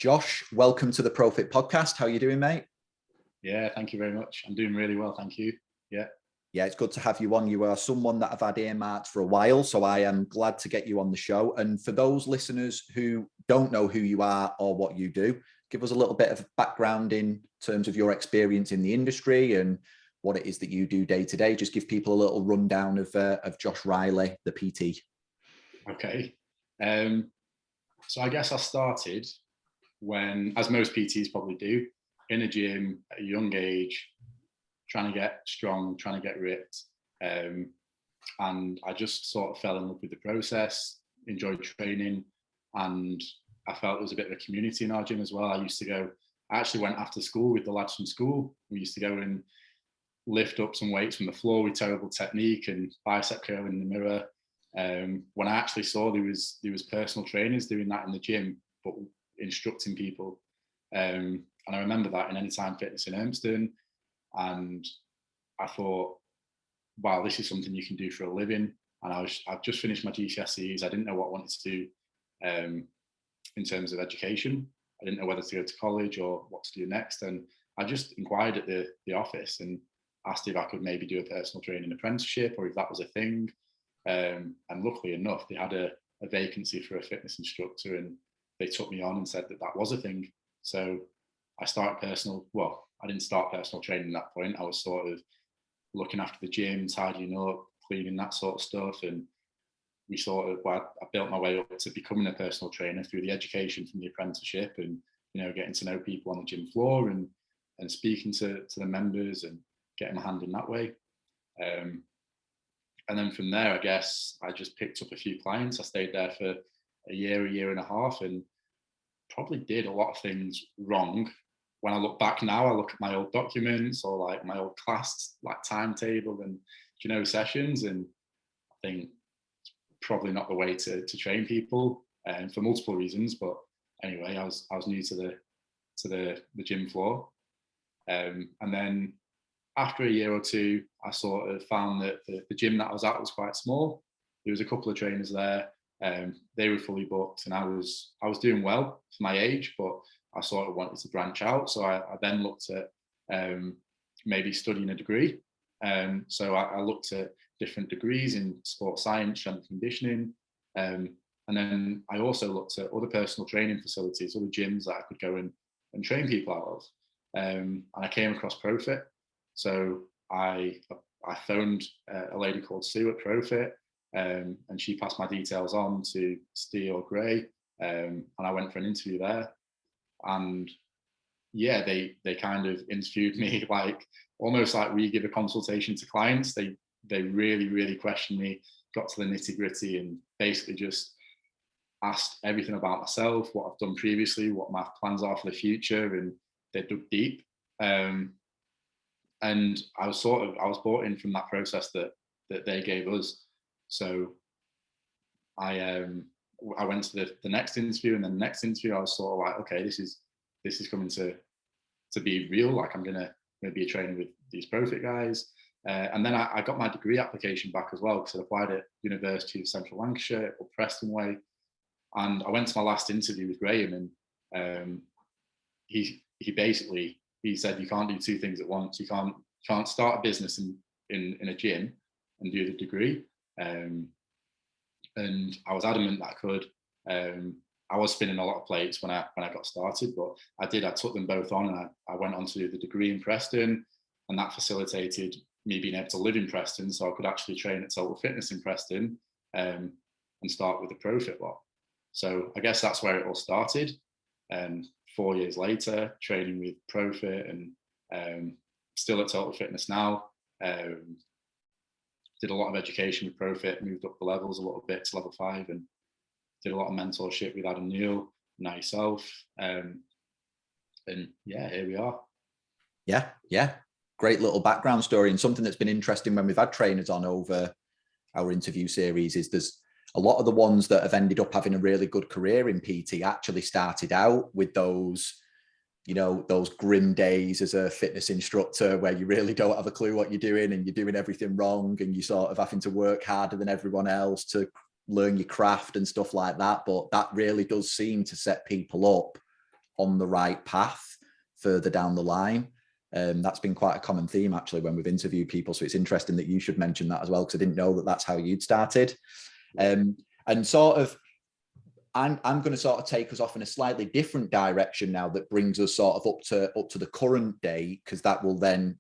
Josh, welcome to the Profit Podcast. How are you doing, mate? Yeah, thank you very much. I'm doing really well, thank you. Yeah, it's good to have you on. You are someone that I've had earmarked for a while, so I am glad to get you on the show. And for those listeners who don't know who you are or what you do, give us a little bit of background in terms of your experience in the industry and what it is that you do day to day. Just give people a little rundown of Josh Reilly, the PT. Okay. So I guess I started when, as most PTs probably do, in a gym at a young age, trying to get strong, trying to get ripped. And I just sort of fell in love with the process, enjoyed training, and I felt there was a bit of a community in our gym as well. I actually went after school with the lads from school. We used to go and lift up some weights from the floor with terrible technique and bicep curl in the mirror. When I actually saw there was personal trainers doing that in the gym, but instructing people. And I remember that in Anytime Fitness in Urmston. And I thought, wow, this is something you can do for a living. And I've just finished my GCSEs. I didn't know what I wanted to do in terms of education. I didn't know whether to go to college or what to do next. And I just inquired at the office and asked if I could maybe do a personal training apprenticeship or if that was a thing. And luckily enough, they had a vacancy for a fitness instructor, and they took me on and said that was a thing. So I didn't start personal training at that point. I was sort of looking after the gym, tidying up, cleaning, that sort of stuff. And I built my way up to becoming a personal trainer through the education from the apprenticeship and, getting to know people on the gym floor and speaking to the members and getting my hand in that way. And then from there, I guess I just picked up a few clients. I stayed there for a year and a half, and probably did a lot of things wrong. When I look back now, I look at my old documents or like my old class timetable and sessions, and I think it's probably not the way to train people, and for multiple reasons. But anyway, I was new to the gym floor, and then after a year or two, I sort of found that the gym that I was at was quite small. There was a couple of trainers there. They were fully booked, and I was doing well for my age, but I sort of wanted to branch out. So I then looked at maybe studying a degree. So I looked at different degrees in sports science, strength and conditioning. And then I also looked at other personal training facilities, other gyms that I could go and train people out of. And I came across ProFit. So I phoned a lady called Sue at ProFit, and she passed my details on to Steve or Gray, and I went for an interview there. And yeah, they kind of interviewed me almost like we give a consultation to clients. They really questioned me, got to the nitty gritty, and basically just asked everything about myself, what I've done previously, what my plans are for the future, and they dug deep. And I was brought in from that process that they gave us. So I went to the next interview, and then the next interview I was sort of like, okay, this is coming to be real. Like I'm gonna be a trainer with these ProFit guys. And then I got my degree application back as well, because I applied at University of Central Lancashire or Preston Way. And I went to my last interview with Graham, and he said, you can't do two things at once. You can't start a business in a gym and do the degree. And I was adamant that I could. I was spinning a lot of plates when I got started, but I took them both on, and I went on to do the degree in Preston, and that facilitated me being able to live in Preston, so I could actually train at Total Fitness in Preston, and start with the ProFit lot. So I guess that's where it all started. 4 years later, training with ProFit, and still at Total Fitness now. Did a lot of education with ProFit, moved up the levels a little bit to level 5, and did a lot of mentorship with Adam Neal, now yourself. And yeah, here we are. Yeah. Great little background story, and something that's been interesting when we've had trainers on over our interview series is there's a lot of the ones that have ended up having a really good career in PT actually started out with those grim days as a fitness instructor where you really don't have a clue what you're doing and you're doing everything wrong and you're sort of having to work harder than everyone else to learn your craft and stuff like that. But that really does seem to set people up on the right path further down the line. That's been quite a common theme actually when we've interviewed people. So it's interesting that you should mention that as well, because I didn't know that that's how you'd started. And sort of, I'm going to sort of take us off in a slightly different direction now that brings us sort of up to the current day, because that will then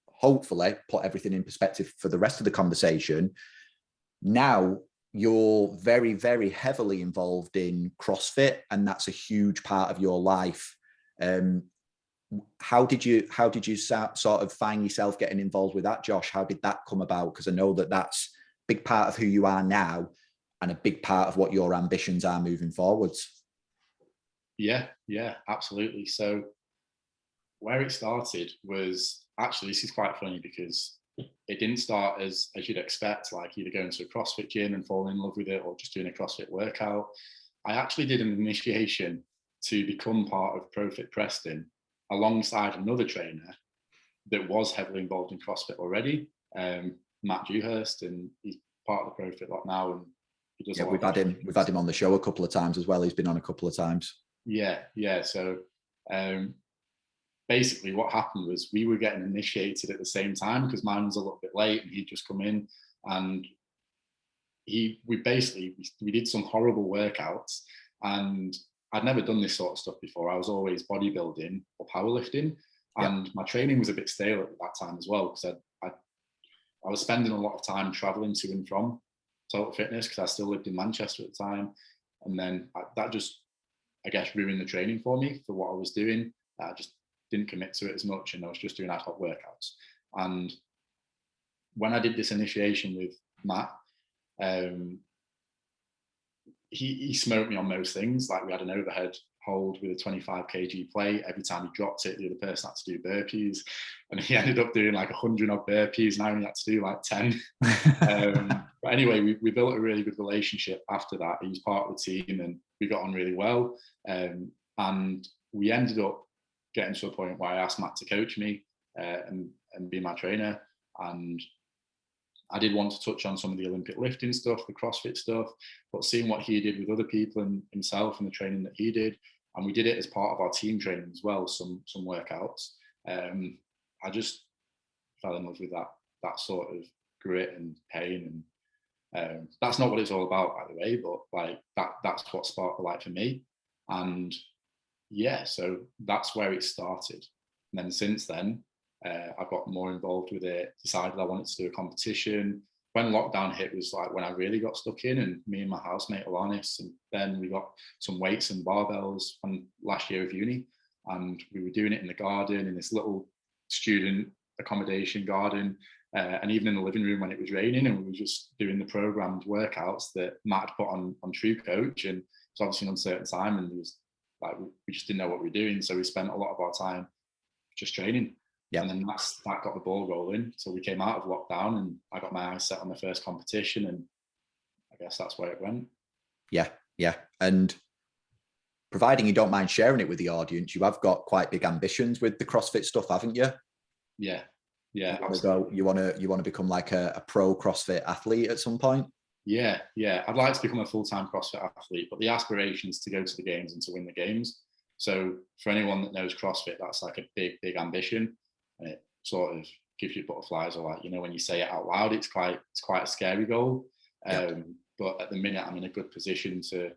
hopefully put everything in perspective for the rest of the conversation. Now you're very, very heavily involved in CrossFit, and that's a huge part of your life. How did you sort of find yourself getting involved with that, Josh? How did that come about? Because I know that that's a big part of who you are now and a big part of what your ambitions are moving forwards. Yeah, absolutely. So where it started was, actually, this is quite funny because it didn't start as you'd expect, like either going to a CrossFit gym and falling in love with it or just doing a CrossFit workout. I actually did an initiation to become part of ProFit Preston alongside another trainer that was heavily involved in CrossFit already, Matt Dewhurst, and he's part of the ProFit lot now. And he does. Yeah, we've had him on the show a couple of times as well. He's been on a couple of times. Yeah. So basically what happened was we were getting initiated at the same time because mine was a little bit late and he'd just come in, and we did some horrible workouts, and I'd never done this sort of stuff before. I was always bodybuilding or powerlifting, and my training was a bit stale at that time as well, because I was spending a lot of time traveling to and from Total Fitness because I still lived in Manchester at the time, and then that just, I guess, ruined the training for me for what I was doing. I just didn't commit to it as much, and I was just doing ad hoc workouts. And when I did this initiation with Matt, he smoked me on most things. Like, we had an overhead hold with a 25 kg plate. Every time he dropped it, the other person had to do burpees, and he ended up doing like 100 odd burpees, and I only had to do like 10. But anyway, we built a really good relationship after that. He was part of the team and we got on really well, and we ended up getting to a point where I asked Matt to coach me and be my trainer. And I did want to touch on some of the Olympic lifting stuff, the CrossFit stuff, but seeing what he did with other people and himself and the training that he did, and we did it as part of our team training as well, some workouts. I just fell in love with that sort of grit and pain, and that's not what it's all about, by the way, but like that's what sparked the light for me. And yeah, so that's where it started. And then since then, I got more involved with it, decided I wanted to do a competition. When lockdown hit was like when I really got stuck in, and me and my housemate Alanis, and then we got some weights and barbells from last year of uni, and we were doing it in the garden, in this little student accommodation garden, and even in the living room when it was raining, and we were just doing the programmed workouts that Matt put on True Coach, and it's obviously an uncertain time, and it was like we just didn't know what we were doing, so we spent a lot of our time just training. Yeah. And then that got the ball rolling. So we came out of lockdown and I got my eyes set on the first competition, and I guess that's where it went. Yeah. And providing you don't mind sharing it with the audience, you have got quite big ambitions with the CrossFit stuff, haven't you? Yeah. You want to become like a pro CrossFit athlete at some point? Yeah. I'd like to become a full-time CrossFit athlete, but the aspiration is to go to the games and to win the games. So for anyone that knows CrossFit, that's like a big, big ambition. And it sort of gives you butterflies, or like, you know, when you say it out loud, it's quite a scary goal. But at the minute, I'm in a good position to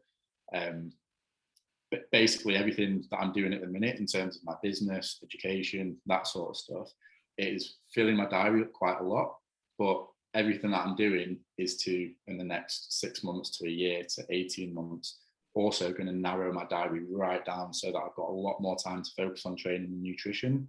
basically everything that I'm doing at the minute in terms of my business, education, that sort of stuff, it is filling my diary up quite a lot. But everything that I'm doing is to, in the next 6 months to a year to 18 months, also going to narrow my diary right down so that I've got a lot more time to focus on training and nutrition.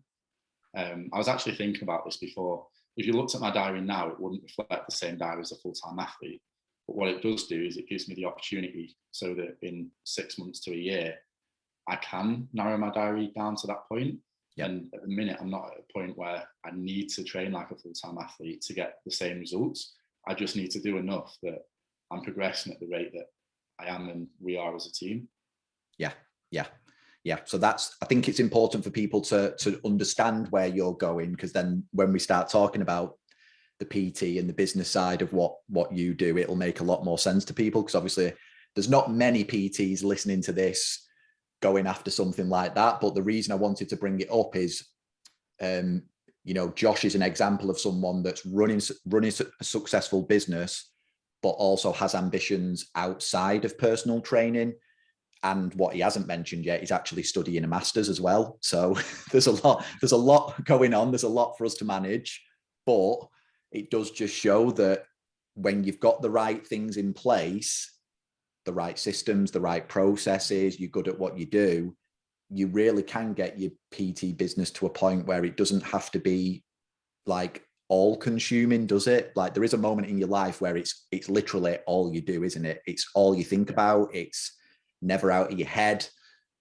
I was actually thinking about this before. If you looked at my diary now, it wouldn't reflect the same diary as a full-time athlete. But what it does do is it gives me the opportunity so that in 6 months to a year, I can narrow my diary down to that point. Yeah. And at the minute, I'm not at a point where I need to train like a full-time athlete to get the same results. I just need to do enough that I'm progressing at the rate that I am and we are as a team. Yeah. So I think it's important for people to understand where you're going, because then when we start talking about the PT and the business side of what you do, it'll make a lot more sense to people, because obviously there's not many PTs listening to this going after something like that. But the reason I wanted to bring it up is, you know, Josh is an example of someone that's running a successful business, but also has ambitions outside of personal training. And what he hasn't mentioned yet is actually studying a master's as well. So there's a lot going on. There's a lot for us to manage, but it does just show that when you've got the right things in place, the right systems, the right processes, you're good at what you do, you really can get your PT business to a point where it doesn't have to be like all consuming, does it? Like there is a moment in your life where it's literally all you do, isn't it? It's all you think about. It's never out of your head.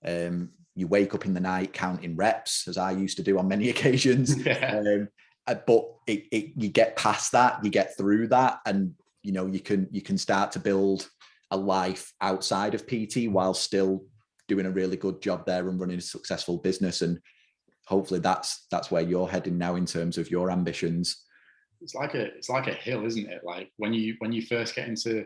You wake up in the night counting reps, as I used to do on many occasions. Yeah. But you get past that, you get through that, and you know you can start to build a life outside of PT while still doing a really good job there and running a successful business. And hopefully that's where you're heading now in terms of your ambitions. It's like a hill, isn't it? Like when you first get into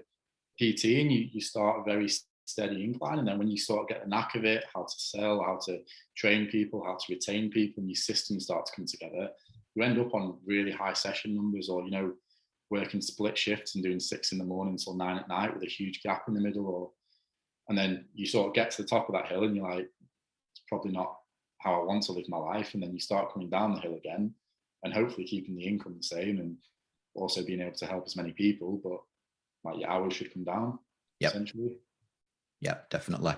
PT and you start a very steady incline, and then when you sort of get the knack of it, how to sell, how to train people, how to retain people, and your systems start to come together, you end up on really high session numbers, or you know, working split shifts and doing 6 a.m. till 9 p.m. with a huge gap in the middle, or and then you sort of get to the top of that hill and you're like, it's probably not how I want to live my life. And then you start coming down the hill again, and hopefully keeping the income the same and also being able to help as many people, but like your hours should come down. Yep. Essentially. Yeah, definitely.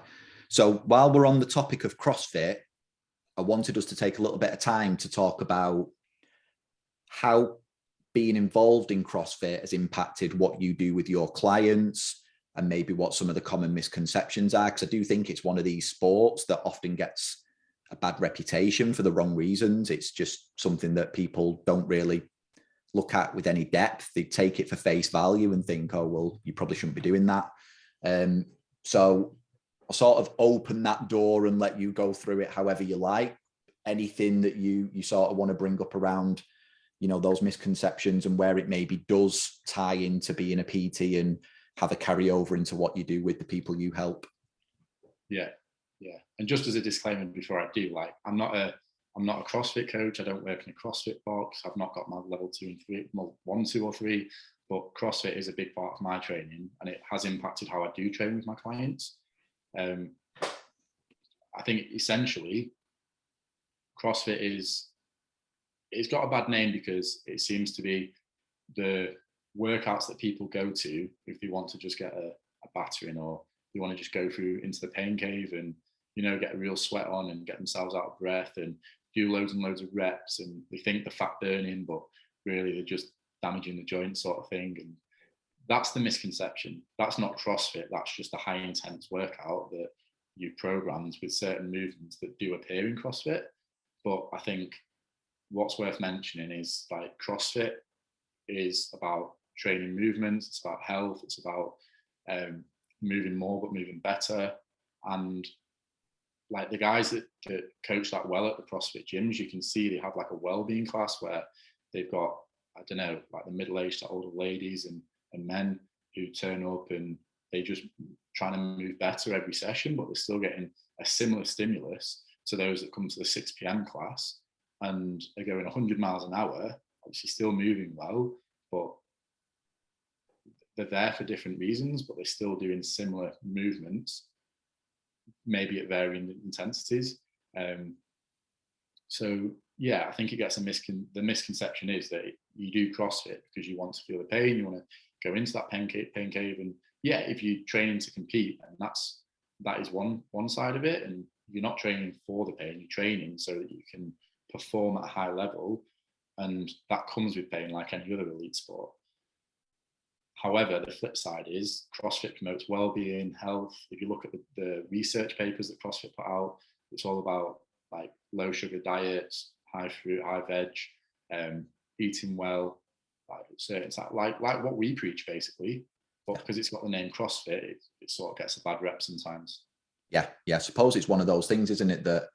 So while we're on the topic of CrossFit, I wanted us to take a little bit of time to talk about how being involved in CrossFit has impacted what you do with your clients, and maybe what some of the common misconceptions are. Because I do think it's one of these sports that often gets a bad reputation for the wrong reasons. It's just something that people don't really look at with any depth. They take it for face value and think, oh, well, you probably shouldn't be doing that. So I'll sort of open that door and let you go through it however you like. Anything that you sort of want to bring up around, you know, those misconceptions and where it maybe does tie into being a PT and have a carryover into what you do with the people you help. Yeah. And just as a disclaimer before I do, like, I'm not a CrossFit coach. I don't work in a CrossFit box. I've not got my level 2 and 3, well, 1, 2 or 3, but CrossFit is a big part of my training, and it has impacted how I do train with my clients. I think essentially CrossFit it's got a bad name because it seems to be the workouts that people go to if they want to just get a battering, or they want to just go through into the pain cave and, you know, get a real sweat on and get themselves out of breath and do loads and loads of reps, and they think they're fat burning, but really they're just damaging the joint sort of thing. And that's the misconception. That's not CrossFit. That's just a high intense workout that you've programmed with certain movements that do appear in CrossFit. But I think what's worth mentioning is, like, CrossFit is about training movements, it's about health, it's about moving more but moving better. And like the guys that coach that well at the CrossFit gyms, you can see they have like a well-being class where they've got, I don't know, like the middle-aged to older ladies and men who turn up and they just trying to move better every session, but they're still getting a similar stimulus to those that come to the 6 p.m. class and are going 100 miles an hour, obviously still moving well, but they're there for different reasons, but they're still doing similar movements, maybe at varying intensities. So yeah, I think it gets the misconception is that you do CrossFit because you want to feel the pain, you want to go into that pain cave, and yeah, if you're training to compete, and that is one side of it, and you're not training for the pain, you're training so that you can perform at a high level, and that comes with pain like any other elite sport. However, the flip side is CrossFit promotes well-being, health. If you look at the research papers that CrossFit put out, it's all about like low sugar diets, high fruit, high veg, eating well, like certain like what we preach basically. But because it's got the name CrossFit, it sort of gets a bad rep sometimes. Yeah. I suppose it's one of those things, isn't it, that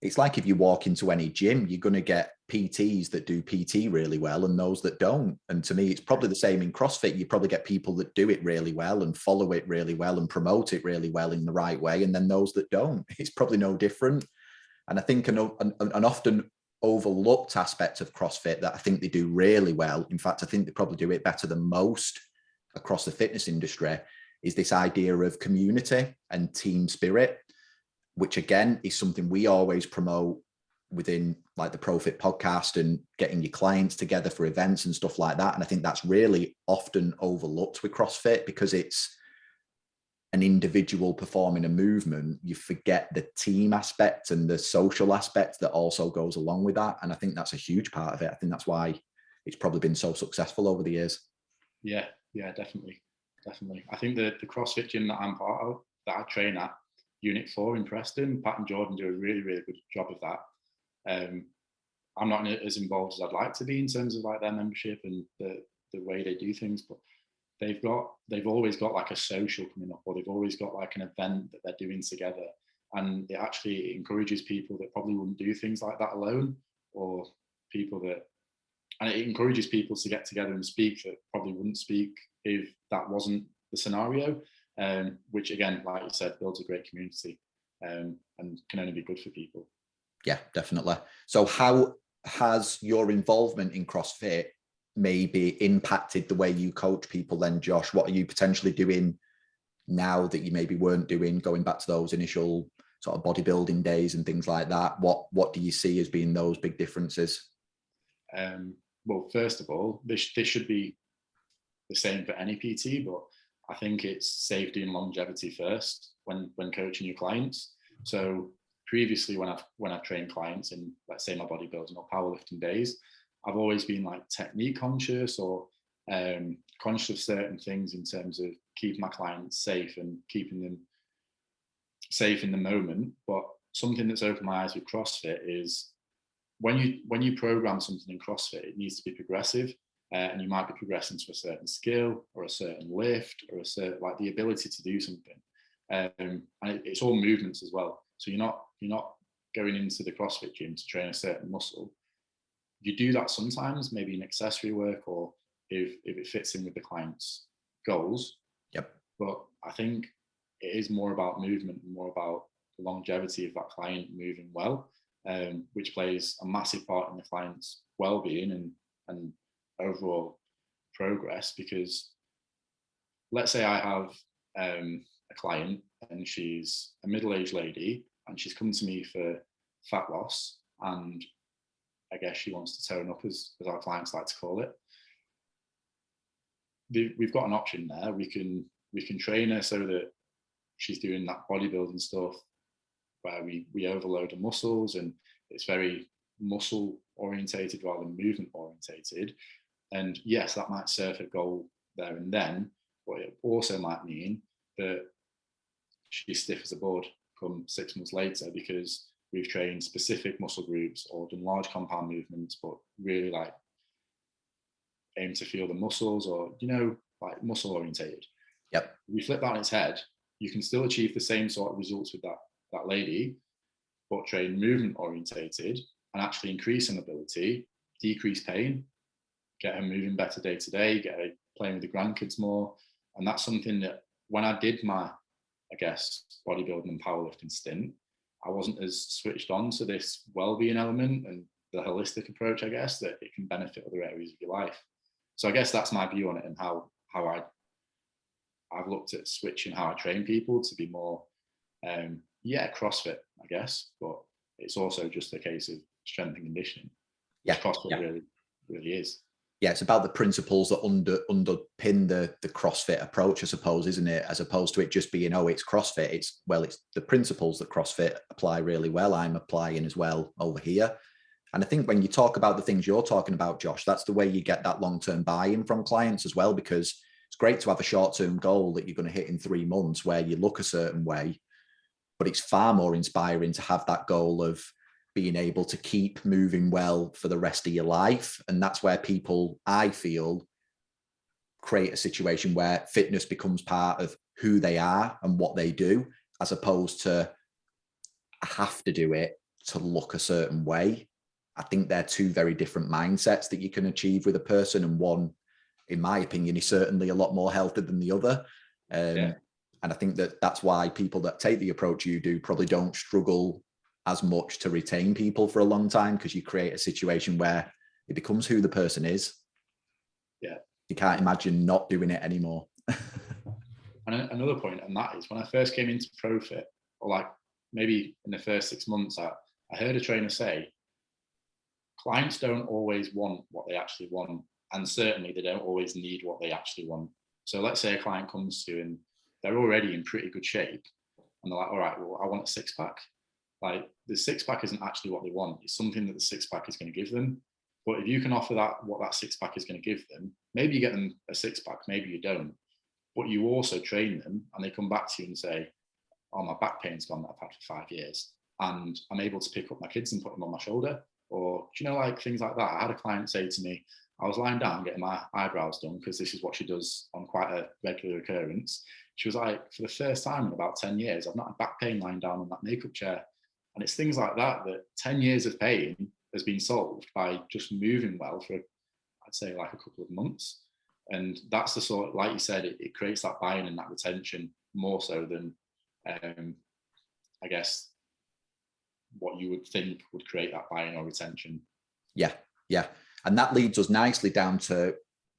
it's like if you walk into any gym, you're going to get PTs that do PT really well and those that don't. And to me, it's probably the same in CrossFit. You probably get people that do it really well and follow it really well and promote it really well in the right way. And then those that don't, it's probably no different. And I think an often overlooked aspect of CrossFit that I think they do really well, in fact, I think they probably do it better than most across the fitness industry, is this idea of community and team spirit, which again is something we always promote within like the ProFit podcast and getting your clients together for events and stuff like that. And I think that's really often overlooked with CrossFit because it's an individual performing a movement. You forget the team aspect and the social aspect that also goes along with that. And I think that's a huge part of it. I think that's why it's probably been so successful over the years. Yeah, definitely. I think the CrossFit gym that I'm part of, that I train at, Unit 4 in Preston, Pat and Jordan do a really, really good job of that. I'm not as involved as I'd like to be in terms of like their membership and the way they do things, but they've always got like a social coming up, or they've always got like an event that they're doing together, and it actually encourages people that probably wouldn't do things like that alone, or people that, and it encourages people to get together and speak that probably wouldn't speak if that wasn't the scenario, which again, like you said, builds a great community, and can only be good for people. Yeah, definitely. So how has your involvement in CrossFit maybe impacted the way you coach people then, Josh? What are you potentially doing now that you maybe weren't doing going back to those initial sort of bodybuilding days and things like that? What do you see as being those big differences? Well, first of all, this should be the same for any PT, but I think it's safety and longevity first when coaching your clients. So previously, when I've trained clients in, let's say, my bodybuilding or powerlifting days, I've always been like technique conscious or conscious of certain things in terms of keeping my clients safe and keeping them safe in the moment. But something that's opened my eyes with CrossFit is when you program something in CrossFit, it needs to be progressive, and you might be progressing to a certain skill or a certain lift or a certain, like, the ability to do something, and it's all movements as well. So you're not going into the CrossFit gym to train a certain muscle. You do that sometimes, maybe in accessory work, or if it fits in with the client's goals. Yep. But I think it is more about movement and more about the longevity of that client moving well, which plays a massive part in the client's well-being and overall progress. Because let's say I have a client and she's a middle-aged lady and she's come to me for fat loss, and I guess she wants to tone up, as our clients like to call it. We've got an option there. We can train her so that she's doing that bodybuilding stuff where we overload the muscles, and it's very muscle orientated rather than movement orientated. And yes, that might serve her goal there and then, but it also might mean that she's stiff as a board come 6 months later because we've trained specific muscle groups or done large compound movements, but really like aim to feel the muscles, or, like muscle orientated. Yep. If you flip that on its head, you can still achieve the same sort of results with that lady, but train movement orientated and actually increase in ability, decrease pain, get her moving better day to day, get her playing with the grandkids more. And that's something that when I did my, I guess, bodybuilding and powerlifting stint, I wasn't as switched on to this well-being element and the holistic approach, I guess, that it can benefit other areas of your life. So I guess that's my view on it, and how I've looked at switching how I train people to be more, CrossFit, I guess, but it's also just a case of strength and conditioning. Yeah, CrossFit really is. Yeah, it's about the principles that underpin the CrossFit approach, I suppose, isn't it? As opposed to it just being, it's CrossFit. It's the principles that CrossFit apply really well, I'm applying as well over here. And I think when you talk about the things you're talking about, Josh, that's the way you get that long-term buy-in from clients as well, because it's great to have a short-term goal that you're going to hit in 3 months where you look a certain way, but it's far more inspiring to have that goal of being able to keep moving well for the rest of your life. And that's where people, I feel, create a situation where fitness becomes part of who they are and what they do, as opposed to I have to do it to look a certain way. I think they're two very different mindsets that you can achieve with a person, and one, in my opinion, is certainly a lot more healthy than the other. And I think that that's why people that take the approach you do probably don't struggle as much to retain people for a long time, because you create a situation where it becomes who the person is. Yeah. You can't imagine not doing it anymore. And another point, and that is when I first came into ProFit, or like maybe in the first 6 months, I heard a trainer say, clients don't always want what they actually want. And certainly they don't always need what they actually want. So let's say a client comes to you and they're already in pretty good shape. And they're like, all right, well, I want a six pack. Like the six pack isn't actually what they want. It's something that the six pack is going to give them. But if you can offer that, what that six pack is going to give them, maybe you get them a six pack, maybe you don't. But you also train them and they come back to you and say, oh, my back pain's gone that I've had for 5 years. And I'm able to pick up my kids and put them on my shoulder. Or, do you know, like things like that. I had a client say to me, I was lying down getting my eyebrows done, because this is what she does on quite a regular occurrence. She was like, for the first time in about 10 years, I've not had back pain lying down on that makeup chair. And it's things like that, that 10 years of pain has been solved by just moving well for, I'd say, like a couple of months. And that's the sort, like you said, it creates that buy-in and that retention more so than, I guess, what you would think would create that buy-in or retention. Yeah. And that leads us nicely down to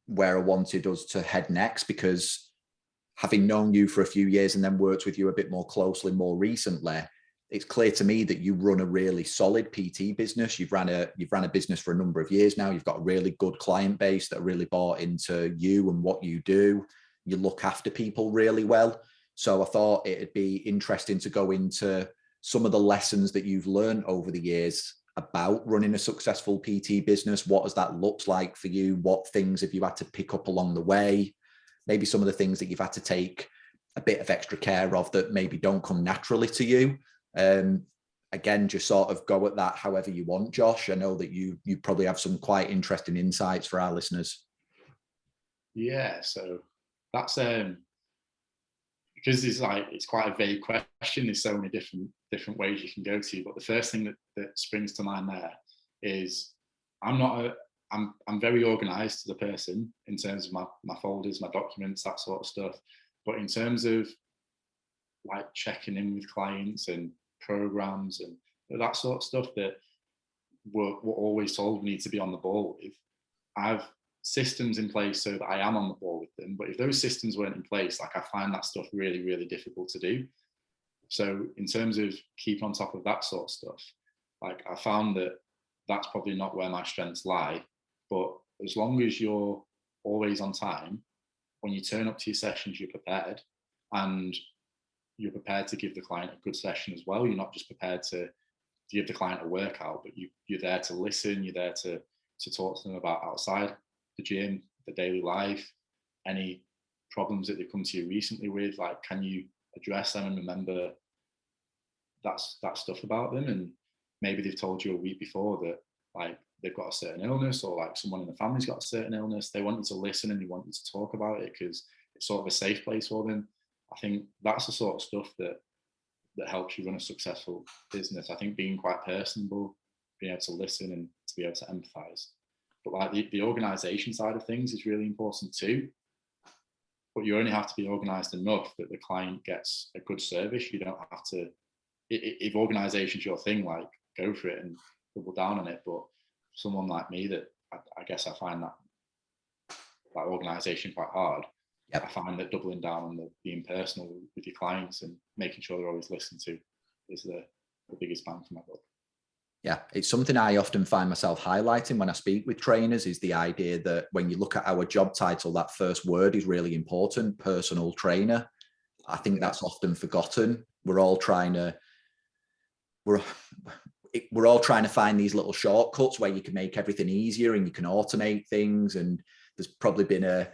where I wanted us to head next, because having known you for a few years and then worked with you a bit more closely more recently, it's clear to me that you run a really solid PT business. You've ran a business for a number of years now. You've got a really good client base that are really bought into you and what you do. You look after people really well. So I thought it'd be interesting to go into some of the lessons that you've learned over the years about running a successful PT business. What has that looked like for you? What things have you had to pick up along the way? Maybe some of the things that you've had to take a bit of extra care of that maybe don't come naturally to you. Again, just sort of go at that however you want, Josh. I know that you probably have some quite interesting insights for our listeners. Yeah, so that's because it's quite a vague question. There's so many different ways you can go to. But the first thing that springs to mind there is I'm very organized as a person in terms of my folders, my documents, that sort of stuff. But in terms of like checking in with clients and programs and that sort of stuff that we're always told we need to be on the ball with, I have systems in place so that I am on the ball with them. But if those systems weren't in place, like I find that stuff really, really difficult to do. So in terms of keeping on top of that sort of stuff, like I found that that's probably not where my strengths lie. But as long as you're always on time, when you turn up to your sessions, you're prepared, and you're prepared to give the client a good session as well. You're not just prepared to give the client a workout, but you're there to listen. You're there to talk to them about outside the gym, the daily life, any problems that they've come to you recently with. Like, can you address them and remember that stuff about them? And maybe they've told you a week before that like they've got a certain illness, or like someone in the family's got a certain illness. They want you to listen and they want you to talk about it because it's sort of a safe place for them. I think that's the sort of stuff that helps you run a successful business. I think being quite personable, being able to listen and to be able to empathize. But like the organization side of things is really important too. But you only have to be organized enough that the client gets a good service. You don't have to, if organization's your thing, like go for it and double down on it. But someone like me that I guess I find that organization quite hard. Yep. I find that doubling down on being personal with your clients and making sure they're always listened to is the biggest bang for my buck. Yeah, it's something I often find myself highlighting when I speak with trainers, is the idea that when you look at our job title, that first word is really important, personal trainer. I think that's often forgotten. We're all trying to find these little shortcuts where you can make everything easier and you can automate things. And there's probably been a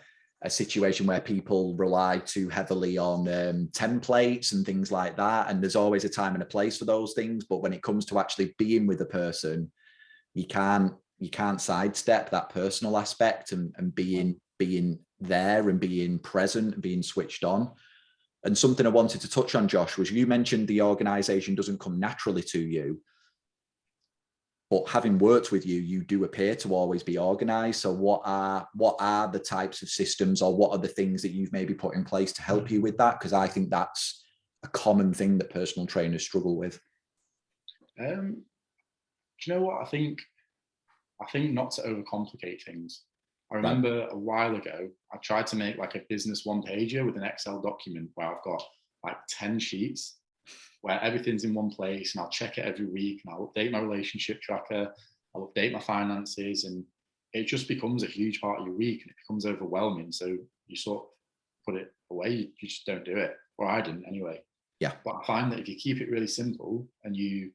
situation where people rely too heavily on templates and things like that. And there's always a time and a place for those things. But when it comes to actually being with a person, you can't sidestep that personal aspect and being there and being present and being switched on. And something I wanted to touch on, Josh, was you mentioned the organization doesn't come naturally to you. But having worked with you, you do appear to always be organized. So what are the types of systems, or what are the things that you've maybe put in place to help you with that? Because I think that's a common thing that personal trainers struggle with. Do you know what? I think not to overcomplicate things. I remember a while ago, I tried to make like a business one pager with an Excel document where I've got like 10 sheets where everything's in one place, and I'll check it every week, and I'll update my relationship tracker, I'll update my finances, and it just becomes a huge part of your week, and it becomes overwhelming. So you sort of put it away, you just don't do it. Or I didn't anyway. Yeah. But I find that if you keep it really simple and you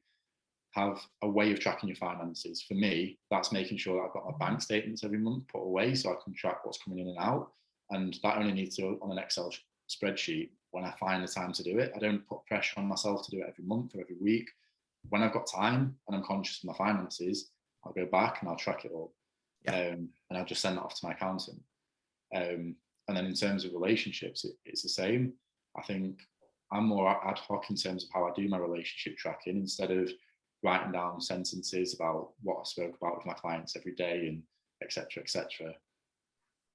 have a way of tracking your finances, for me, that's making sure that I've got my bank statements every month put away so I can track what's coming in and out. And that only needs to go on an Excel spreadsheet when I find the time to do it. I don't put pressure on myself to do it every month or every week. When I've got time and I'm conscious of my finances, I'll go back and I'll track it all. Yeah. And I'll just send that off to my accountant. And then in terms of relationships, it's the same. I think I'm more ad hoc in terms of how I do my relationship tracking, instead of writing down sentences about what I spoke about with my clients every day and etc. etc.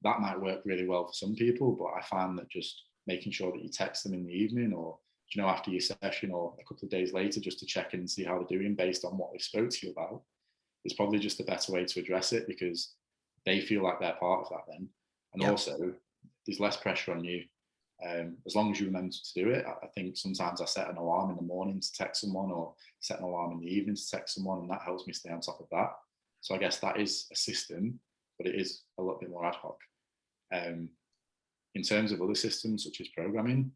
That might work really well for some people, but I find that just making sure that you text them in the evening, or after your session, or a couple of days later, just to check in and see how they're doing based on what they spoke to you about, is probably just a better way to address it, because they feel like they're part of that then. And also, there's less pressure on you. As long as you remember to do it. I think sometimes I set an alarm in the morning to text someone, or set an alarm in the evening to text someone, and that helps me stay on top of that. So I guess that is a system, but it is a little bit more ad hoc. In terms of other systems such as programming,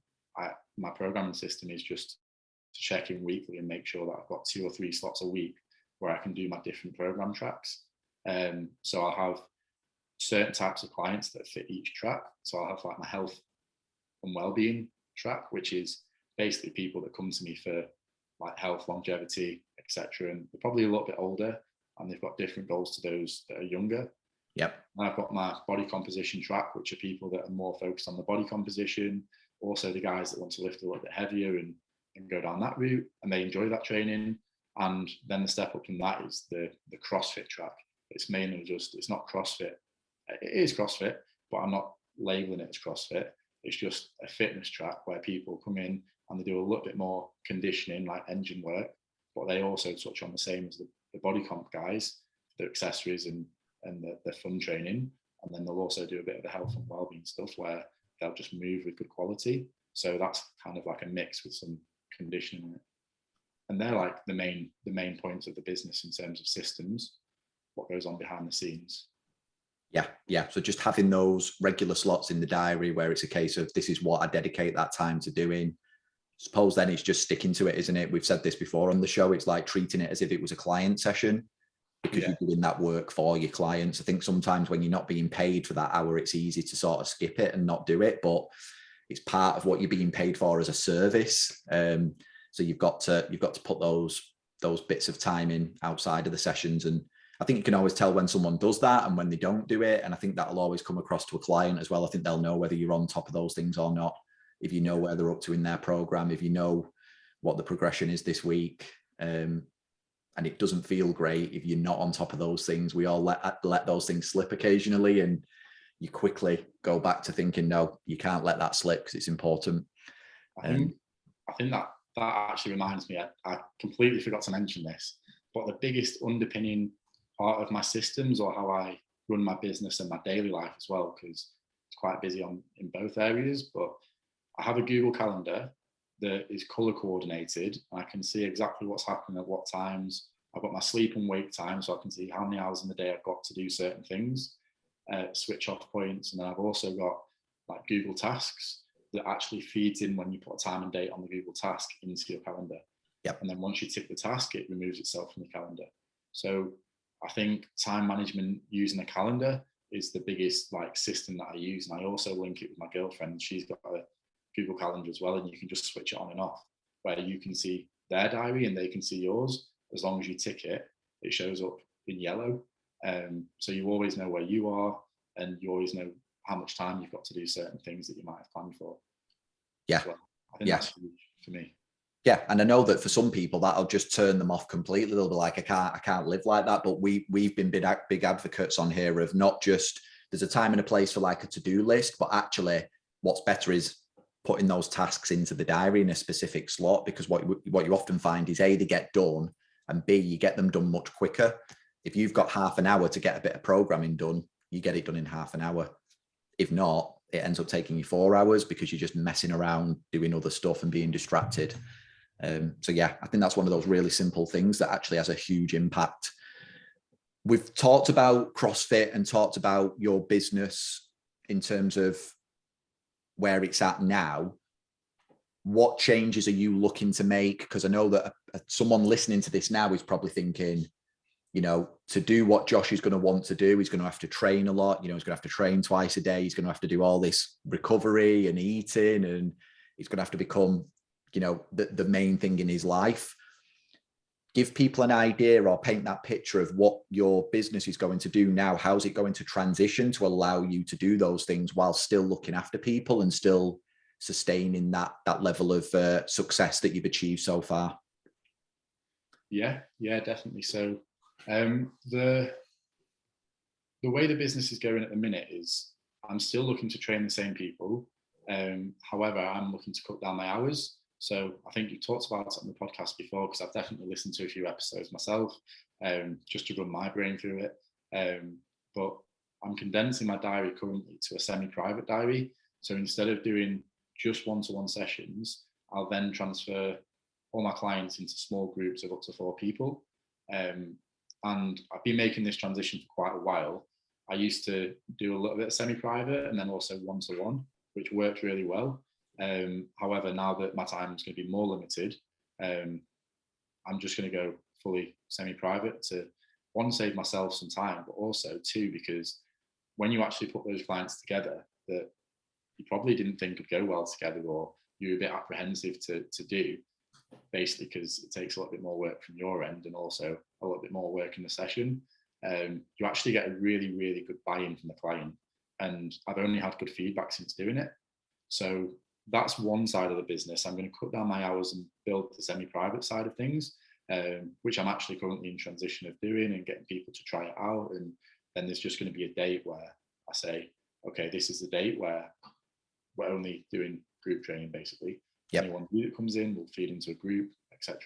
my programming system is just to check in weekly and make sure that I've got 2 or 3 slots a week where I can do my different program tracks. So I'll have certain types of clients that fit each track. So I'll have like my health and well-being track, which is basically people that come to me for like health, longevity, etc. And they're probably a little bit older, and they've got different goals to those that are younger. Yep. And I've got my body composition track, which are people that are more focused on the body composition. Also the guys that want to lift a little bit heavier and go down that route, and they enjoy that training. And then the step up from that is the CrossFit track. It's mainly just, it's not CrossFit. It is CrossFit, but I'm not labeling it as CrossFit. It's just a fitness track where people come in and they do a little bit more conditioning, like engine work, but they also touch on the same as the body comp guys, their accessories and the fun training. And then they'll also do a bit of the health and wellbeing stuff where they'll just move with good quality. So that's kind of like a mix with some conditioning in it. And they're like the main points of the business in terms of systems, what goes on behind the scenes. Yeah. So just having those regular slots in the diary where it's a case of, this is what I dedicate that time to doing. Suppose then it's just sticking to it, isn't it? We've said this before on the show. It's like treating it as if it was a client session, because you're doing that work for your clients. I think sometimes when you're not being paid for that hour, it's easy to sort of skip it and not do it, but it's part of what you're being paid for as a service. So you've got to put those bits of time in outside of the sessions. And I think you can always tell when someone does that and when they don't do it. And I think that'll always come across to a client as well. I think they'll know whether you're on top of those things or not. If you know where they're up to in their program, if you know what the progression is this week, and it doesn't feel great if you're not on top of those things. We all let those things slip occasionally, and you quickly go back to thinking, no, you can't let that slip because it's important. I think that actually reminds me, I completely forgot to mention this, but the biggest underpinning part of my systems, or how I run my business and my daily life as well, because it's quite busy in both areas, but I have a Google Calendar that is color coordinated, and I can see exactly what's happening at what times. I've got my sleep and wake time, so I can see how many hours in the day I've got to do certain things, switch off points. And then I've also got like Google Tasks that actually feeds in when you put a time and date on the Google Task into your calendar. Yep. And then once you tick the task, it removes itself from the calendar. So I think time management using a calendar is the biggest like system that I use. And I also link it with my girlfriend. She's got a Google Calendar as well, and you can just switch it on and off, where you can see their diary and they can see yours. As long as you tick it, it shows up in yellow. So you always know where you are, and you always know how much time you've got to do certain things that you might have planned for. Yeah. Well, I think that's huge for me. Yeah, and I know that for some people that'll just turn them off completely. They'll be like, I can't live like that. But we've been big advocates on here of not just, there's a time and a place for like a to-do list, but actually what's better is putting those tasks into the diary in a specific slot, because what you often find is A, they get done, and B, you get them done much quicker. If you've got half an hour to get a bit of programming done, you get it done in half an hour. If not, it ends up taking you 4 hours because you're just messing around doing other stuff and being distracted. So yeah, I think that's one of those really simple things that actually has a huge impact. We've talked about CrossFit and talked about your business in terms of where it's at now. What changes are you looking to make? Because I know that someone listening to this now is probably thinking, you know, to do what Josh is going to want to do, he's going to have to train a lot. You know, he's going to have to train twice a day. He's going to have to do all this recovery and eating, and he's going to have to become, you know, the main thing in his life. Give people an idea or paint that picture of what your business is going to do now. How's it going to transition to allow you to do those things while still looking after people and still sustaining that level of success that you've achieved so far? Yeah, definitely. So the way the business is going at the minute is I'm still looking to train the same people. However, I'm looking to cut down my hours. So I think you talked about it on the podcast before, because I've definitely listened to a few episodes myself, just to run my brain through it. But I'm condensing my diary currently to a semi-private diary. So instead of doing just one-to-one sessions, I'll then transfer all my clients into small groups of up to 4 people. And I've been making this transition for quite a while. I used to do a little bit of semi-private and then also one-to-one, which worked really well. However, now that my time is going to be more limited, I'm just going to go fully semi-private to, 1, save myself some time, but also 2, because when you actually put those clients together that you probably didn't think would go well together, or you're a bit apprehensive to do, basically because it takes a little bit more work from your end and also a little bit more work in the session, you actually get a really, really good buy-in from the client. And I've only had good feedback since doing it. So that's one side of the business. I'm going to cut down my hours and build the semi-private side of things, which I'm actually currently in transition of doing and getting people to try it out. And then there's just going to be a date where I say, okay, this is the date where we're only doing group training, basically. Yep. Anyone that comes in will feed into a group, etc.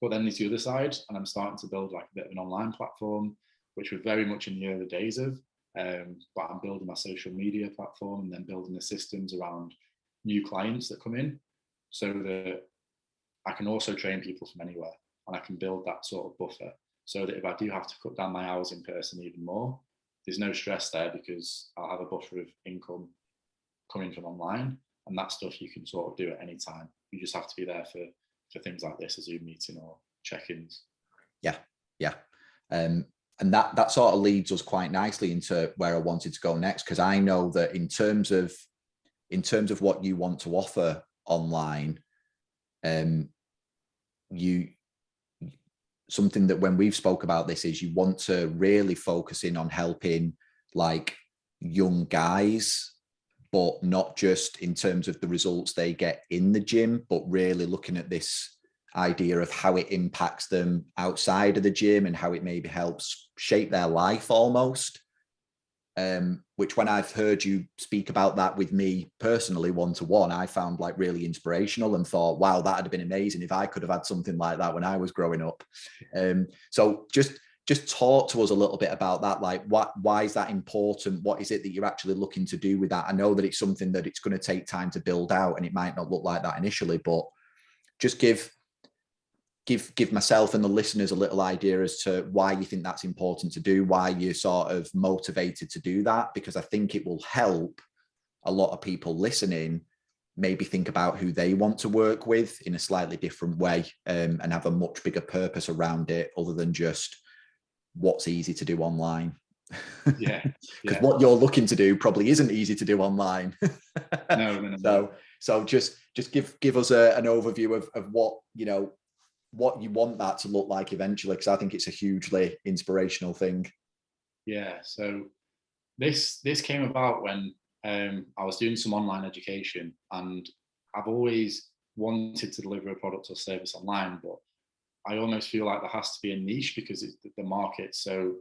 But then there's the other side, and I'm starting to build like a bit of an online platform, which we're very much in the early days of. But I'm building my social media platform and then building the systems around new clients that come in, so that I can also train people from anywhere, and I can build that sort of buffer, so that if I do have to cut down my hours in person even more, there's no stress there, because I'll have a buffer of income coming from online, and that stuff you can sort of do at any time. You just have to be there for things like this, a Zoom meeting or check-ins. Yeah. And that sort of leads us quite nicely into where I wanted to go next, because I know that in terms of what you want to offer online, something that when we've spoke about this is you want to really focus in on helping like young guys, but not just in terms of the results they get in the gym, but really looking at this idea of how it impacts them outside of the gym and how it maybe helps shape their life almost. Which when I've heard you speak about that with me personally one-to-one, I found like really inspirational and thought, wow, that'd have been amazing if I could have had something like that when I was growing up. So just talk to us a little bit about that. Like, why is that important? What is it that you're actually looking to do with that? I know that it's something that it's going to take time to build out, and it might not look like that initially, but just give myself and the listeners a little idea as to why you think that's important to do, why you're sort of motivated to do that, because I think it will help a lot of people listening maybe think about who they want to work with in a slightly different way, and have a much bigger purpose around it other than just what's easy to do online. Yeah. Because what you're looking to do probably isn't easy to do online. No. So just give us an overview of what, you know, what you want that to look like eventually, because I think it's a hugely inspirational thing. Yeah, so this came about when I was doing some online education, and I've always wanted to deliver a product or service online, but I almost feel like there has to be a niche because the market's so,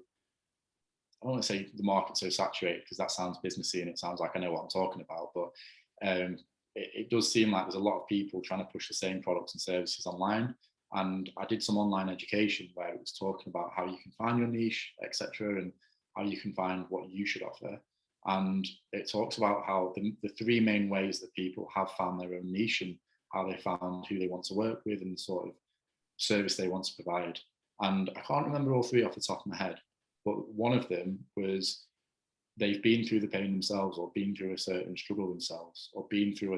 I don't want to say the market's so saturated because that sounds businessy and it sounds like I know what I'm talking about, but it does seem like there's a lot of people trying to push the same products and services online. And I did some online education where it was talking about how you can find your niche, etc., and how you can find what you should offer. And it talks about how the three main ways that people have found their own niche and how they found who they want to work with and the sort of service they want to provide. And I can't remember all three off the top of my head, but one of them was they've been through the pain themselves, or been through a certain struggle themselves, or been through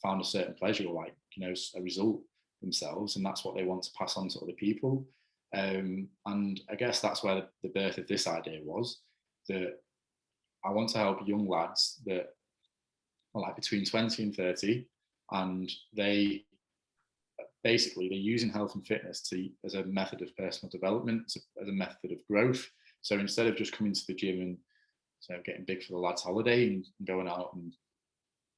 found a certain pleasure, or like, a result themselves, and that's what they want to pass on to other people. And I guess that's where the birth of this idea was, that I want to help young lads that are like between 20 and 30, and they're using health and fitness as a method of personal development, as a method of growth. So instead of just coming to the gym and getting big for the lads' holiday and going out and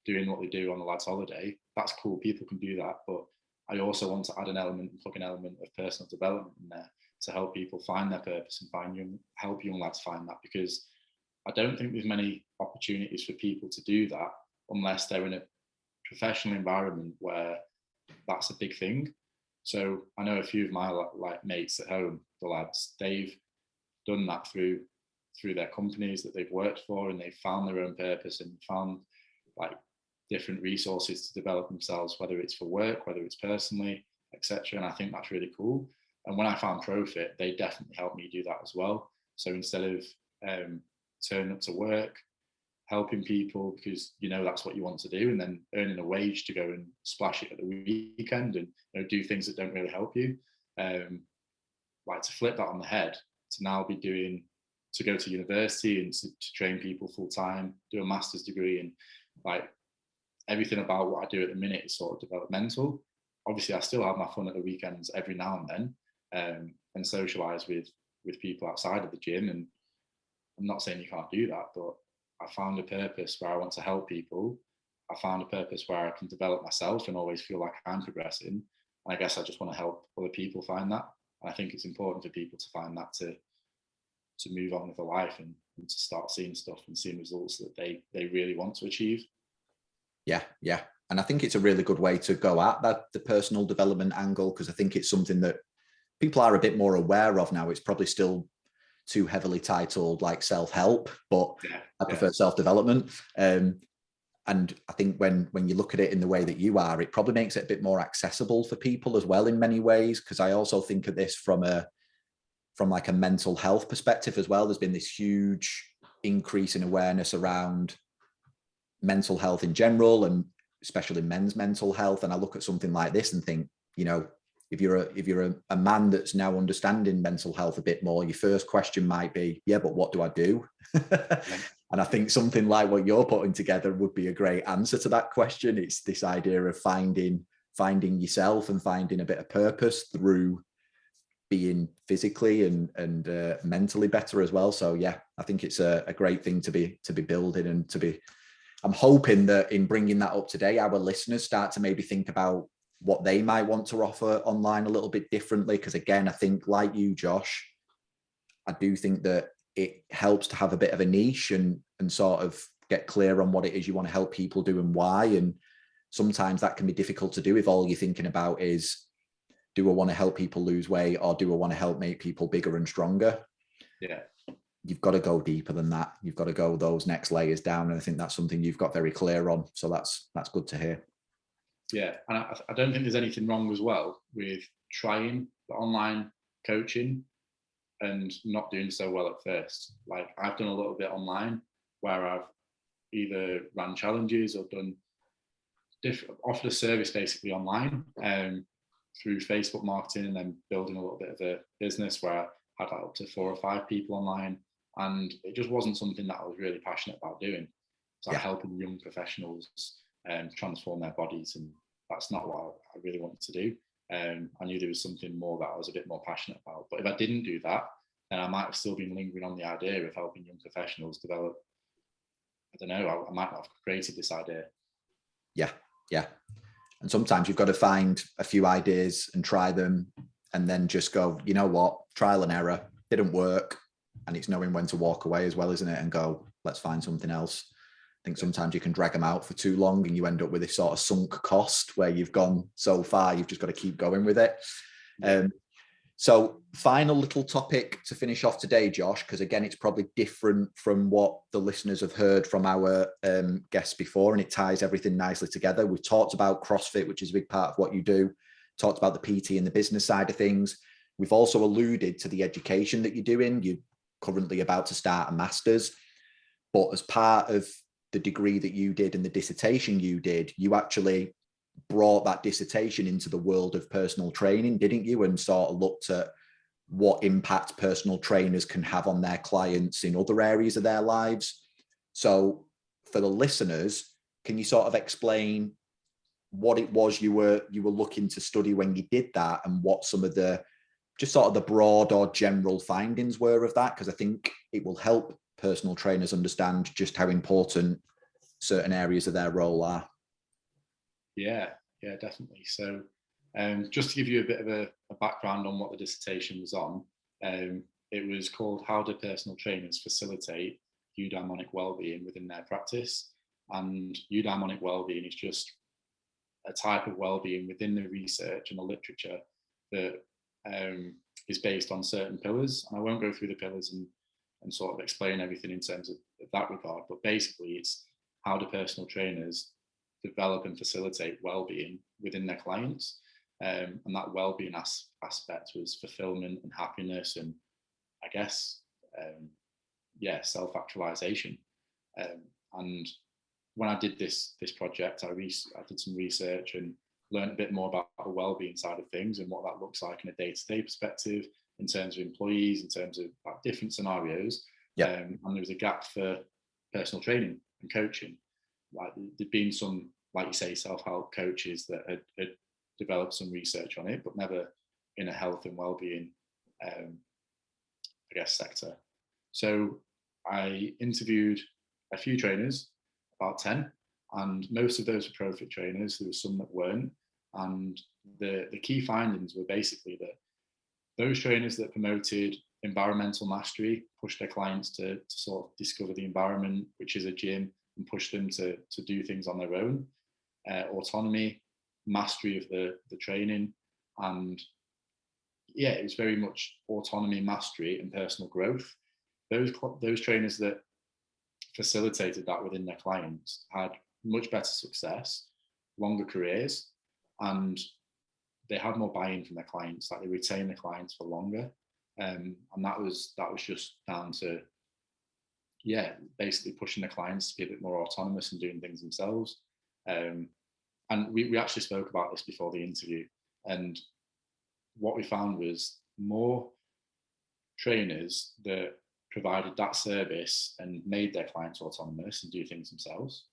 doing what they do on the lads' holiday, that's cool. People can do that, but I also want to add an element and plug an element of personal development in there to help people find their purpose and help young lads find that, because I don't think there's many opportunities for people to do that unless they're in a professional environment where that's a big thing. So I know a few of my mates at home, the lads, they've done that through their companies that they've worked for, and they've found their own purpose and found like different resources to develop themselves, whether it's for work, whether it's personally, etc. And I think that's really cool. And when I found ProFit, they definitely helped me do that as well. So instead of turning up to work, helping people because that's what you want to do, and then earning a wage to go and splash it at the weekend and do things that don't really help you, like to flip that on the head, to now be to go to university and to train people full time, do a master's degree, and like everything about what I do at the minute is sort of developmental. Obviously, I still have my fun at the weekends every now and then, and socialize with people outside of the gym. And I'm not saying you can't do that, but I found a purpose where I want to help people. I found a purpose where I can develop myself and always feel like I'm progressing. And I guess I just want to help other people find that. And I think it's important for people to find that to move on with their life and to start seeing stuff and seeing results that they really want to achieve. Yeah. And I think it's a really good way to go at the personal development angle, because I think it's something that people are a bit more aware of now. It's probably still too heavily titled like self-help, but I prefer self-development. And I think when you look at it in the way that you are, it probably makes it a bit more accessible for people as well in many ways. Because I also think of this from like a mental health perspective as well. There's been this huge increase in awareness around mental health in general, and especially men's mental health. And I look at something like this and think, if you're a man that's now understanding mental health a bit more, your first question might be, but what do I do? And I think something like what you're putting together would be a great answer to that question. It's this idea of finding yourself and finding a bit of purpose through being physically and mentally better as well. So I think it's a great thing to be building, and I'm hoping that in bringing that up today, our listeners start to maybe think about what they might want to offer online a little bit differently. Because again, I think like you, Josh, I do think that it helps to have a bit of a niche and sort of get clear on what it is you want to help people do and why. And sometimes that can be difficult to do if all you're thinking about is, do I want to help people lose weight, or do I want to help make people bigger and stronger? Yeah. You've got to go deeper than that. You've got to go those next layers down. And I think that's something you've got very clear on. So that's good to hear. Yeah. And I don't think there's anything wrong as well with trying the online coaching and not doing so well at first. Like I've done a little bit online where I've either ran challenges or offered a service basically online through Facebook marketing, and then building a little bit of a business where I had like up to 4 or 5 people online. And it just wasn't something that I was really passionate about doing. So helping young professionals transform their bodies, and that's not what I really wanted to do. I knew there was something more that I was a bit more passionate about. But if I didn't do that, then I might have still been lingering on the idea of helping young professionals develop. I don't know, I might not have created this idea. Yeah. And sometimes you've got to find a few ideas and try them, and then just go, you know what, trial and error, didn't work. And it's knowing when to walk away as well, isn't it? And go, let's find something else. I think sometimes you can drag them out for too long and you end up with this sort of sunk cost where you've gone so far, you've just got to keep going with it. So final little topic to finish off today, Josh, because again, it's probably different from what the listeners have heard from our guests before, and it ties everything nicely together. We've talked about CrossFit, which is a big part of what you do, talked about the PT and the business side of things. We've also alluded to the education that you're doing. You're currently about to start a master's, but as part of the degree that you did and the dissertation you did, you actually brought that dissertation into the world of personal training, didn't you? And sort of looked at what impact personal trainers can have on their clients in other areas of their lives. So for the listeners, can you sort of explain what it was you were looking to study when you did that, and what some of the just sort of the broad or general findings were of that? Because I think it will help personal trainers understand just how important certain areas of their role are. Yeah, definitely. So just to give you a bit of a background on what the dissertation was on, it was called How Do Personal Trainers Facilitate Eudaimonic Wellbeing Within Their Practice? And eudaimonic wellbeing is just a type of wellbeing within the research and the literature that is based on certain pillars. And I won't go through the pillars and sort of explain everything in terms of that regard, but basically it's how do personal trainers develop and facilitate well-being within their clients, and that well-being aspect was fulfillment and happiness, and I guess self-actualization. And when I did this project, I did some research and learned a bit more about the well-being side of things and what that looks like in a day-to-day perspective, in terms of employees, in terms of like different scenarios. And there was a gap for personal training and coaching. Like there'd been some, like you say, self-help coaches that had developed some research on it, but never in a health and well-being, sector. So I interviewed a few trainers, about 10, and most of those were CrossFit trainers. There were some that weren't. And the key findings were basically that those trainers that promoted environmental mastery, pushed their clients to sort of discover the environment, which is a gym, and push them to do things on their own. Autonomy, mastery of the training, and it was very much autonomy, mastery, and personal growth. Those trainers that facilitated that within their clients had much better success, longer careers, and they had more buy-in from their clients. Like they retained their clients for longer, and that was just down to basically pushing the clients to be a bit more autonomous and doing things themselves. And we actually spoke about this before the interview, and what we found was more trainers that provided that service and made their clients autonomous and do things themselves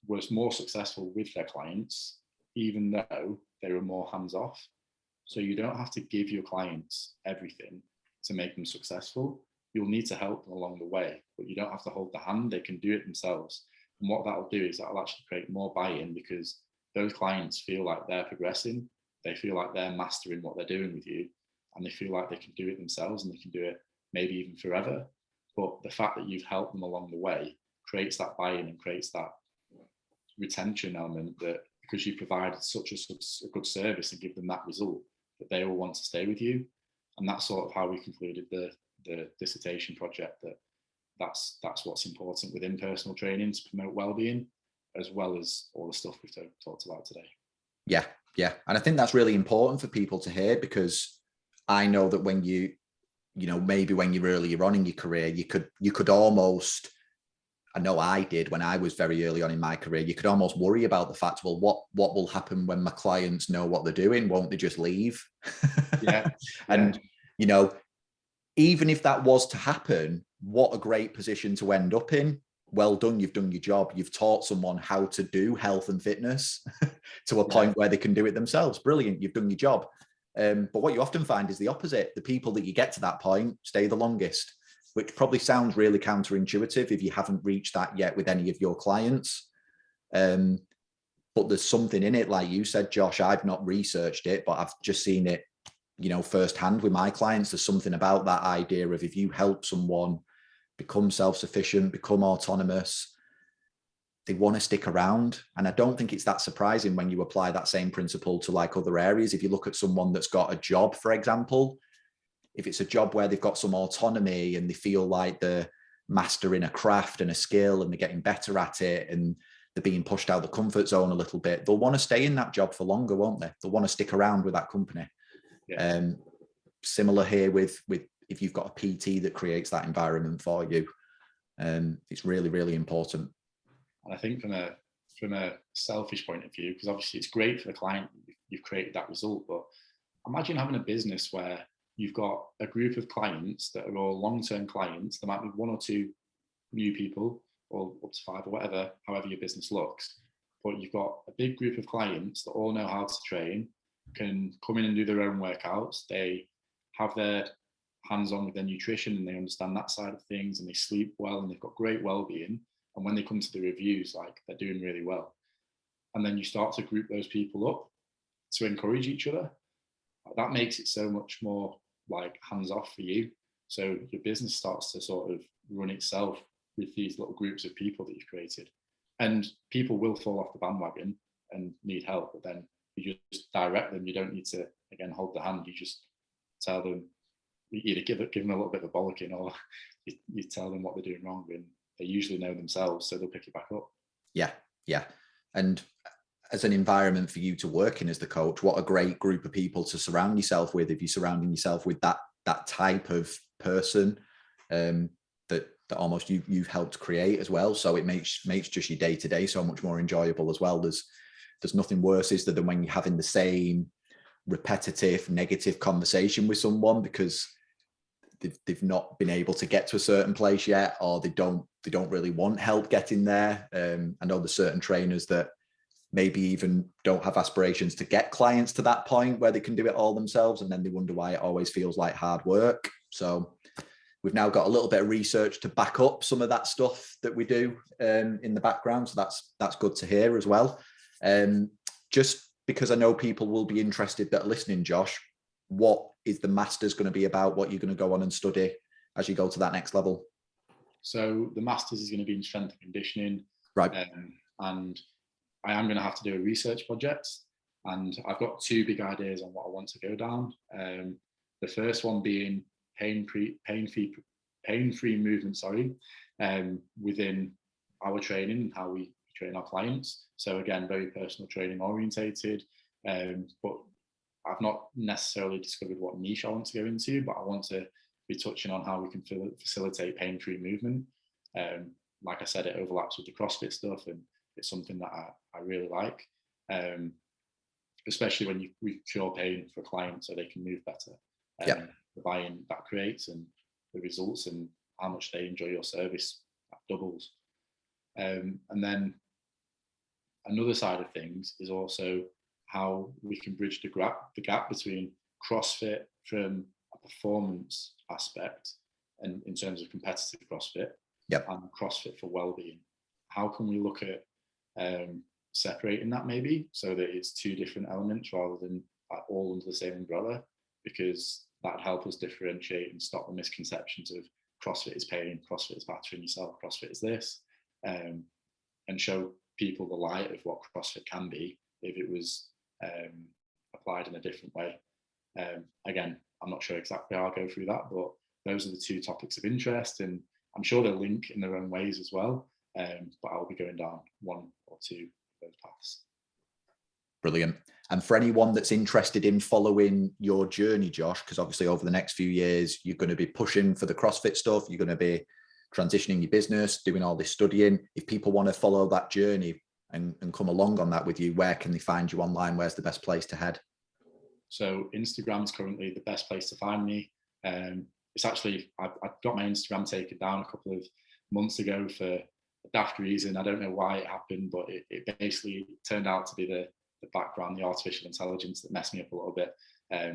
was more successful with their clients, even though they were more hands-off. So you don't have to give your clients everything to make them successful. You'll need to help them along the way, but you don't have to hold the hand. They can do it themselves. And what that'll do is that'll actually create more buy-in, because those clients feel like they're progressing. They feel like they're mastering what they're doing with you, and they feel like they can do it themselves, and they can do it maybe even forever. But the fact that you've helped them along the way creates that buy-in and creates that retention element, that because you provided such a good service and give them that result, that they will want to stay with you. And that's sort of how we concluded the dissertation project, that's what's important within personal training to promote well-being, as well as all the stuff we've talked about today. Yeah. And I think that's really important for people to hear, because I know that when maybe when you're earlier on in your career, you could almost, I know I did when I was very early on in my career, you could almost worry about the fact, well, what will happen when my clients know what they're doing? Won't they just leave? And, even if that was to happen, what a great position to end up in. Well done, you've done your job. You've taught someone how to do health and fitness to a point where they can do it themselves. Brilliant, you've done your job. But what you often find is the opposite. The people that you get to that point stay the longest, which probably sounds really counterintuitive if you haven't reached that yet with any of your clients. But but there's something in it, like you said, Josh. I've not researched it, but I've just seen it, firsthand with my clients. There's something about that idea of, if you help someone become self-sufficient, become autonomous, they want to stick around. And I don't think it's that surprising when you apply that same principle to like other areas. If you look at someone that's got a job, for example, if it's a job where they've got some autonomy and they feel like they're mastering a craft and a skill and they're getting better at it and they're being pushed out of the comfort zone a little bit, they'll want to stay in that job for longer, won't they? They'll want to stick around with that company. Yeah. Similar here with if you've got a PT that creates that environment for you, it's really, really important. And I think from a selfish point of view, because obviously it's great for the client, you've created that result, but imagine having a business where you've got a group of clients that are all long-term clients. There might be one or two new people, or up to 5 or whatever, however your business looks. But you've got a big group of clients that all know how to train, can come in and do their own workouts. They have their hands on with their nutrition and they understand that side of things, and they sleep well and they've got great well-being. And when they come to the reviews, like, they're doing really well. And then you start to group those people up to encourage each other. That makes it so much more like hands off for you. So your business starts to sort of run itself with these little groups of people that you've created. And people will fall off the bandwagon and need help, but then you just direct them. You don't need to, again, hold the hand. You just tell them, you either give them a little bit of a bollocking, or you tell them what they're doing wrong, and they usually know themselves, so they'll pick it back up. Yeah. And as an environment for you to work in as the coach, what a great group of people to surround yourself with. If you're surrounding yourself with that type of person, that almost you've helped create as well. So it makes just your day to day so much more enjoyable as well. There's nothing worse, is there, than when you're having the same repetitive negative conversation with someone because they've not been able to get to a certain place yet, or they don't really want help getting there. I know there's certain trainers that maybe even don't have aspirations to get clients to that point where they can do it all themselves, and then they wonder why it always feels like hard work. So we've now got a little bit of research to back up some of that stuff that we do in the background. So that's good to hear as well. Just because I know people will be interested that are listening, Josh, what is the Masters going to be about? What you're going to go on and study as you go to that next level? So the Masters is going to be in strength and conditioning. Right. And I am going to have to do a research project. And I've got 2 big ideas on what I want to go down. The first one being pain-free movement, within our training and how we train our clients. So again, very personal training orientated, but I've not necessarily discovered what niche I want to go into, but I want to be touching on how we can facilitate pain-free movement. Like I said, it overlaps with the CrossFit stuff, and it's something that I really like, especially when we cure pain for clients so they can move better. The buy-in that creates and the results and how much they enjoy your service, that doubles. And then another side of things is also how we can bridge the gap between CrossFit from a performance aspect and in terms of competitive CrossFit, and CrossFit for well-being. How can we look at separating that maybe so that it's 2 different elements rather than all under the same umbrella, because that'd help us differentiate and stop the misconceptions of CrossFit is pain, CrossFit is battering yourself, CrossFit is this, and show people the light of what CrossFit can be if it was applied in a different way. Again, I'm not sure exactly how I'll go through that, but those are the 2 topics of interest, and I'm sure they'll link in their own ways as well. But I'll be going down 1 or 2 of those paths. Brilliant. And for anyone that's interested in following your journey, Josh, because obviously over the next few years, you're going to be pushing for the CrossFit stuff, you're going to be transitioning your business, doing all this studying. If people want to follow that journey and come along on that with you, where can they find you online? Where's the best place to head? So Instagram is currently the best place to find me. It's actually, I got my Instagram taken down a couple of months ago for a daft reason. I don't know why it happened, but it basically turned out to be the background, the artificial intelligence that messed me up a little bit,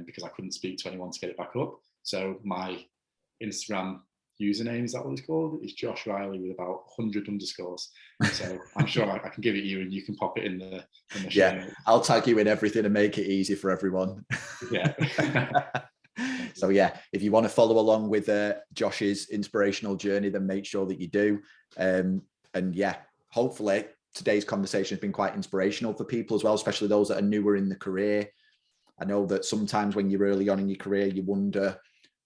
because I couldn't speak to anyone to get it back up. So my Instagram username, is that what it's called? It's Josh Reilly with about 100 underscores. So I'm sure I can give it you and you can pop it in the show notes. I'll tag you in everything and make it easy for everyone. Yeah. So yeah, if you want to follow along with Josh's inspirational journey, then make sure that you do. And yeah, hopefully today's conversation has been quite inspirational for people as well, especially those that are newer in the career. I know that sometimes when you're early on in your career, you wonder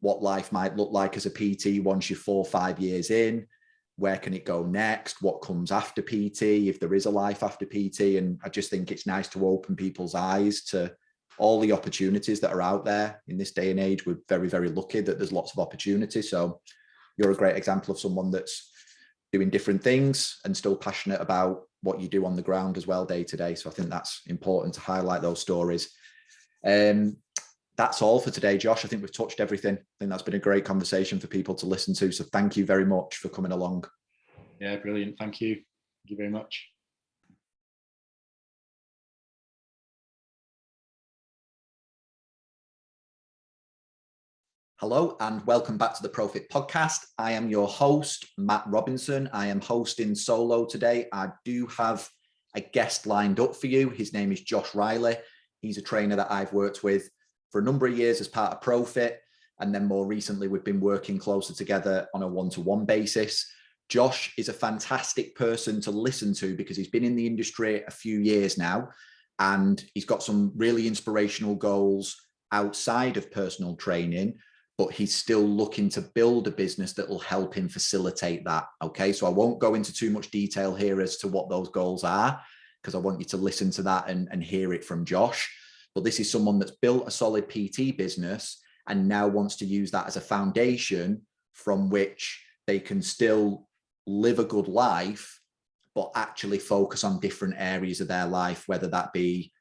what life might look like as a PT once you're 4 or 5 years in. Where can it go next? What comes after PT, if there is a life after PT? And I just think it's nice to open people's eyes to all the opportunities that are out there in this day and age. We're very, very lucky that there's lots of opportunity. So you're a great example of someone that's doing different things and still passionate about what you do on the ground as well, day to day. So I think that's important to highlight those stories. That's all for today, Josh. I think we've touched everything. I think that's been a great conversation for people to listen to. So thank you very much for coming along. Yeah, brilliant. Thank you. Thank you very much. Hello and welcome back to the ProFit podcast. I am your host, Matt Robinson. I am hosting solo today. I do have a guest lined up for you. His name is Josh Reilly. He's a trainer that I've worked with for a number of years as part of ProFit. And then more recently, we've been working closer together on a one-to-one basis. Josh is a fantastic person to listen to because he's been in the industry a few years now, and he's got some really inspirational goals outside of personal training, but he's still looking to build a business that will help him facilitate that. Okay, so I won't go into too much detail here as to what those goals are, because I want you to listen to that and hear it from Josh. But this is someone that's built a solid PT business and now wants to use that as a foundation from which they can still live a good life, but actually focus on different areas of their life, whether that be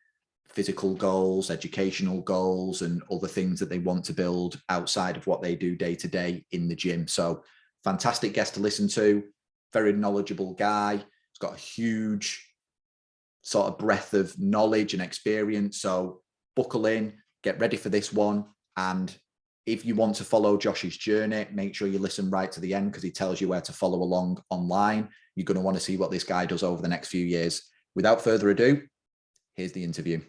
physical goals, educational goals, and other things that they want to build outside of what they do day to day in the gym. So fantastic guest to listen to, very knowledgeable guy. He's got a huge sort of breadth of knowledge and experience. So buckle in, get ready for this one. And if you want to follow Josh's journey, make sure you listen right to the end because he tells you where to follow along online. You're going to want to see what this guy does over the next few years. Without further ado, here's the interview.